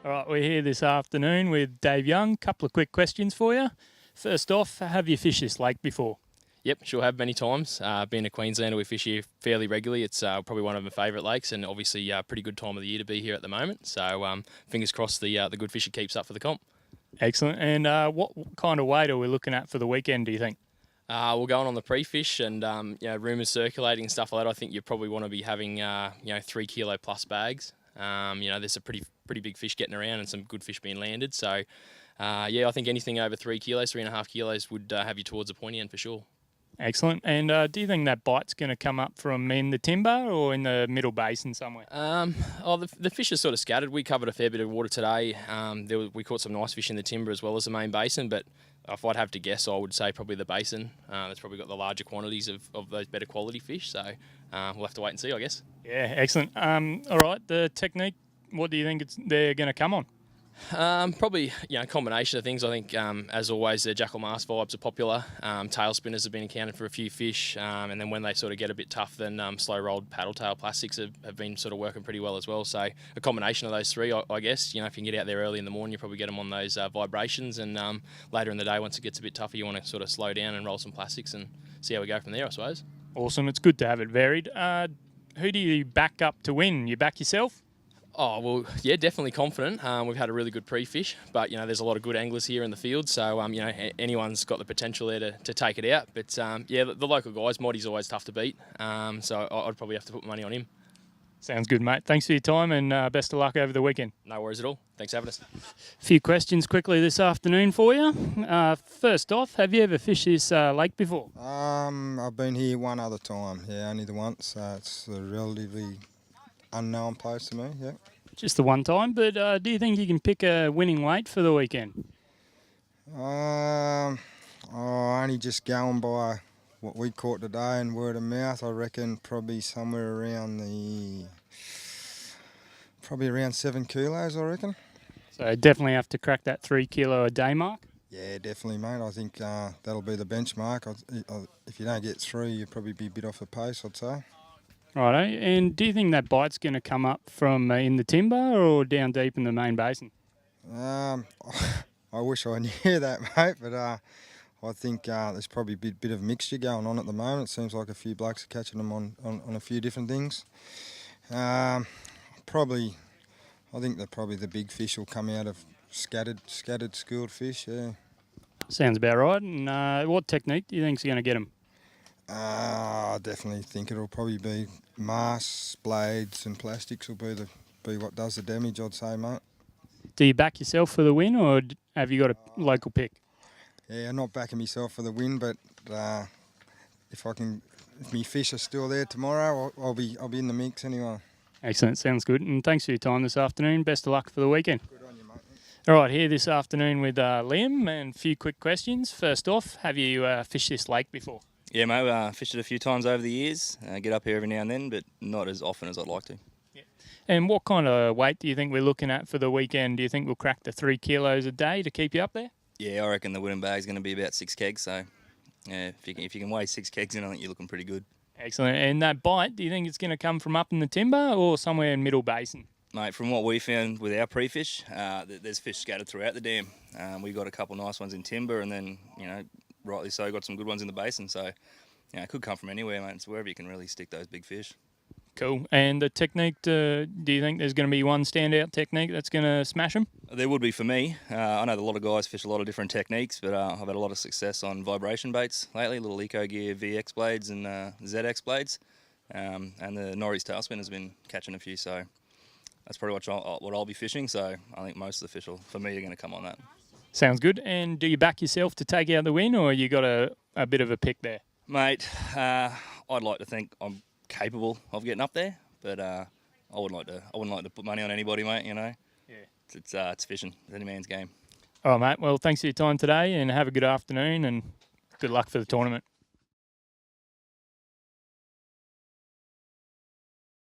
All right, we're here this afternoon with Dave Young. Couple of quick questions for you. First off, have you fished this lake before? Yep, sure have many times. Being a Queenslander, we fish here fairly regularly. It's probably one of my favourite lakes, and obviously a pretty good time of the year to be here at the moment. So fingers crossed the good fisher keeps up for the comp. Excellent. And what kind of weight are we looking at for the weekend, do you think? We're going on the pre-fish, and rumours circulating and stuff like that. I think you probably want to be having 3 kilo plus bags. There's a pretty big fish getting around and some good fish being landed. So I think anything over 3 kilos, 3.5 kilos would have you towards the pointy end for sure. Excellent. And do you think that bite's going to come up from in the timber or in the middle basin somewhere? The fish are sort of scattered. We covered a fair bit of water today. We caught some nice fish in the timber as well as the main basin, but if I'd have to guess, I would say probably the basin. That's probably got the larger quantities of those better quality fish, so we'll have to wait and see, I guess. Yeah, excellent. All right, the technique, what do you think they're going to come on? Probably, a combination of things. I think, as always, the jackal mask vibes are popular. Tail spinners have been accounted for a few fish, and then when they sort of get a bit tough, then slow-rolled paddle tail plastics have been sort of working pretty well as well. So a combination of those three, I guess. If you can get out there early in the morning, you probably get them on those vibrations, and later in the day, once it gets a bit tougher, you want to sort of slow down and roll some plastics and see how we go from there, I suppose. Awesome. It's good to have it varied. Who do you back up to win? You back yourself? Oh, well, yeah, definitely confident. We've had a really good pre-fish, but, there's a lot of good anglers here in the field, so, anyone's got the potential there to take it out. But, the local guys, Moddy's always tough to beat, so I'd probably have to put money on him. Sounds good, mate. Thanks for your time and best of luck over the weekend. No worries at all. Thanks for having us. A few questions quickly this afternoon for you. First off, have you ever fished this lake before? I've been here one other time, only the once, so it's a relatively unknown place to me, yeah. Just the one time, but do you think you can pick a winning weight for the weekend? Only just going by what we caught today and word of mouth, I reckon probably somewhere around around 7 kilos, I reckon. So definitely have to crack that 3 kilo a day mark? Yeah, definitely, mate. I think that'll be the benchmark. If you don't get 3, you'll probably be a bit off the pace, I'd say. Righto. And do you think that bite's going to come up from in the timber or down deep in the main basin? I wish I knew that, mate, but I think there's probably a bit of mixture going on at the moment. It seems like a few blokes are catching them on a few different things. I think that probably the big fish will come out of scattered schooled fish, yeah. Sounds about right. And what technique do you think's going to get them? I definitely think it'll probably be masks, blades and plastics will be what does the damage, I'd say, mate. Do you back yourself for the win or have you got a local pick? Yeah, I'm not backing myself for the win, but if my fish are still there tomorrow, I'll be in the mix anyway. Excellent, sounds good. And thanks for your time this afternoon. Best of luck for the weekend. Good on you, mate. All right, here this afternoon with Liam and a few quick questions. First off, have you fished this lake before? Yeah, mate, fished it a few times over the years. Get up here every now and then, but not as often as I'd like to. Yeah. And what kind of weight do you think we're looking at for the weekend? Do you think we'll crack the 3 kilos a day to keep you up there? Yeah, I reckon the wooden bag's going to be about 6 kegs. So, yeah, if you can weigh 6 kegs in, I think you're looking pretty good. Excellent. And that bite, do you think it's going to come from up in the timber or somewhere in middle basin? Mate, from what we found with our pre-fish, there's fish scattered throughout the dam. We got a couple nice ones in timber, and then rightly so, got some good ones in the basin. So, it could come from anywhere, mate. It's wherever you can really stick those big fish. Cool. And the technique, do you think there's going to be one standout technique that's going to smash them? There would be for me. I know that a lot of guys fish a lot of different techniques, but I've had a lot of success on vibration baits lately, little Ecogear VX blades and ZX blades. And the Norrie's tail spin has been catching a few, so that's probably what I'll be fishing. So I think most of the fish, for me, are going to come on that. Sounds good. And do you back yourself to take out the win, or you got a bit of a pick there? Mate, I'd like to think I'm capable of getting up there, but I wouldn't like to put money on anybody, mate. Yeah. It's fishing. It's any man's game. All right, mate. Well, thanks for your time today, and have a good afternoon, and good luck for the tournament.